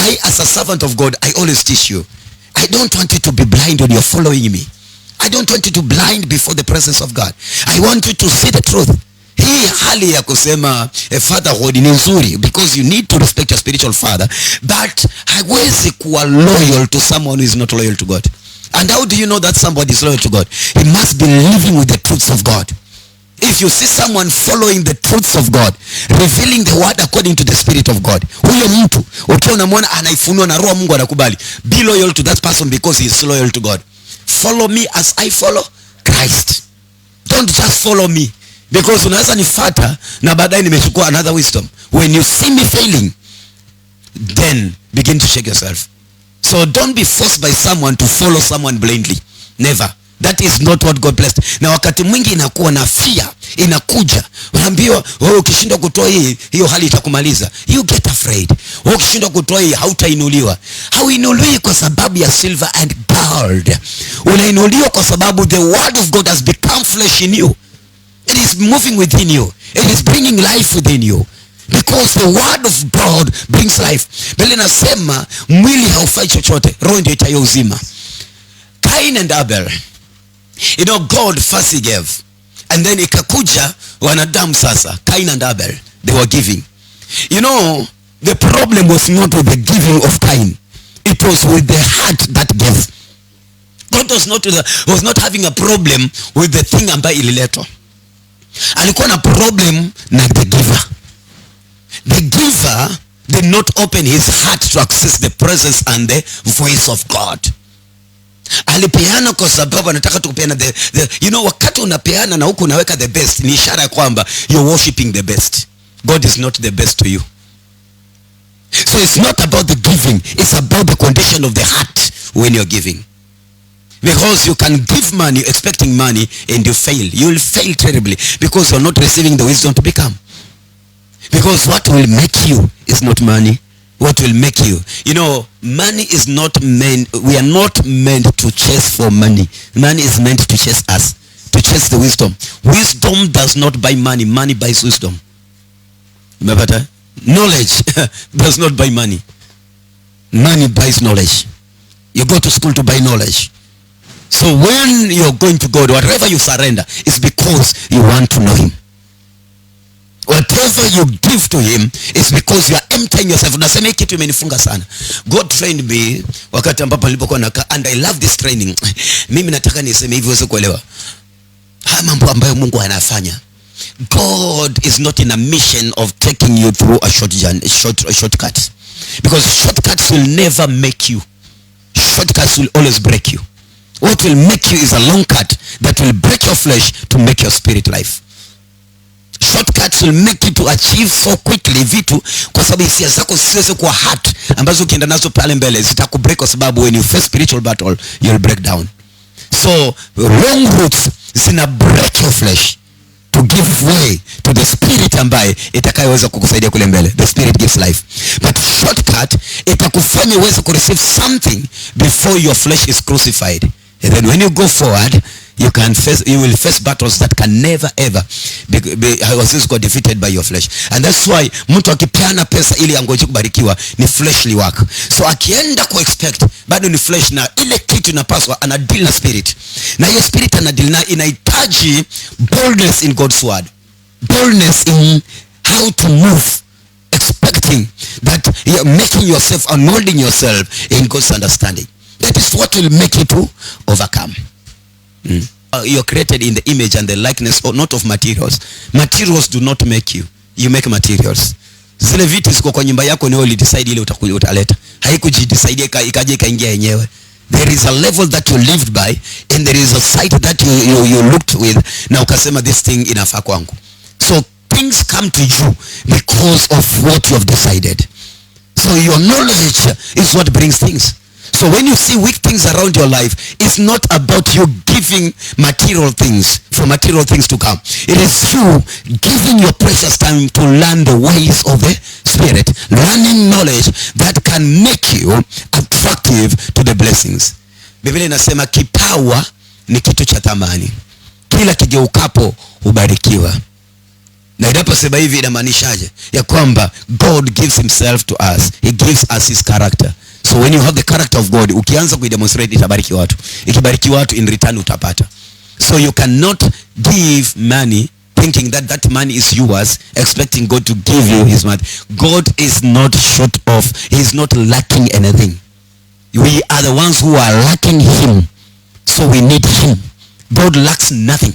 I, as a servant of God, I always teach you, I don't want you to be blind when you're following me. I don't want you to blind before the presence of God. I want you to see the truth. Hii hali ya kusema fatherhood ni nzuri because you need to respect your spiritual father, but hawezi kuwa loyal to someone who is not loyal to God. And how do you know that somebody is loyal to God? He must be living with the truths of God. If you see someone following the truths of God, revealing the word according to the spirit of God, huyo mtu ukiwa unamwona anaifunua na roho Mungu anakubali, be loyal to that person because he is loyal to God. Follow me as I follow Christ. Don't just follow me because unaweza nifuata na baadaye nimechukua another wisdom. When you see me failing, then begin to shake yourself. So don't be forced by someone to follow someone blindly. Never. That is not what God blessed. Na wakati mwingi inakuwa na fear, inakuja. Unaambiwa, ukishindwa kutoa hiyo hali itakumaliza. You get afraid. Ukishindwa kutoa hii hautainuliwa. Hauinuliwi kwa sababu ya silver and gold. Unainuliwa kwa sababu the word of God has become flesh in you. It is moving within you. It is bringing life within you. Because the word of God brings life. Biblia inasema mwili haufai chochote, roho ndio itayo uzima. Cain and Abel. You know, God first he gave. And then ikakuja wanadamu sasa. Cain and Abel, they were giving. You know, the problem was not with the giving of Cain. It was with the heart that gave. God was not having a problem with the thing ambayo ililetwa. Alikuwa na problem na the giver. The giver did not open his heart to access the presence and the voice of God. Alipeana kwa sababu anataka tukupeana you know, wakati unapeana na huku unaweka the best, ni ishara kwamba you're worshiping the best. God is not the best to you. So it's not about the giving, it's about the condition of the heart when you're giving. Because you can give money expecting money and you fail. You will fail terribly because you're not receiving the wisdom to become. Because what will make you is not money. What will make you? You know, money is not meant, we are not meant to chase for money. Money is meant to chase us, to chase the wisdom. Wisdom does not buy money. Money buys wisdom. Remember, knowledge does not buy money. Money buys knowledge. You go to school to buy knowledge. So when you're going to God, whatever you surrender is because you want to know him. Whatever you give to him is because you are emptying yourself. Unasema hiki kitu imenifunga sana. God trained me wakati ambapo nilipokuwa nakaa, and I love this training. Mimi nataka niseme hivi uweze kuelewa. Haya mambo ambayo Mungu anafanya. God is not in a mission of taking you through a shortcut. Because shortcuts will never make you. Shortcuts will always break you. What will make you is a long cut that will break your flesh to make your spirit life. Shortcuts will make you to achieve so quickly vitu kwa sababu hisia zako siweze kuwa hard ambazo ukienda nazo pale mbele zitakubreak kwa sababu when you face spiritual battle you'll break down. So wrong routes zina break your flesh to give way to the spirit ambaye itakayoweza kukusaidia kule mbele. The spirit gives life. But shortcut itakufanya uweze ku receive something before your flesh is crucified. And then when you go forward, you will face battles that can never ever be defeated by your flesh. And that's why mtu akipeana pesa ili angoje kubarikiwa ni fleshly work. So akienda ku expect bado ni flesh, na ile kitu inapaswa ana deal na spirit. Na hiyo spirit ana deal na inahitaji boldness in God's word. Boldness in how to move, expecting that you're making yourself and molding yourself in God's understanding. That is what will make you to overcome. You're created in the image and the likeness or not of materials. Materials do not make you. You make materials. Zile vitu ziko kwa nyumba yako ni wewe decide ile utaleta. Haikujidecide ikaje ikaingia yenyewe. There is a level that you lived by and there is a site that you looked with na ukasema this thing inafaa kwangu. So things come to you because of what you have decided. So your knowledge is what brings things. So when you see weak things around your life, it's not about you giving material things for material things to come. It is you giving your precious time to learn the ways of the spirit, learning knowledge that can make you attractive to the blessings. Biblia inasema kipawa ni kitu cha thamani. Kila kigeukapo ubarikiwa. Na inaposema hivi inamaanishaje? Ya kwamba God gives himself to us. He gives us his character. So when you have the character of God, ukianza kuidemonstrate itabariki watu. Ikibariki watu, in return utapata. So you cannot give money thinking that that money is yours, expecting God to give you his money. God is not short of, he is not lacking anything. We are the ones who are lacking him. So we need him. God lacks nothing.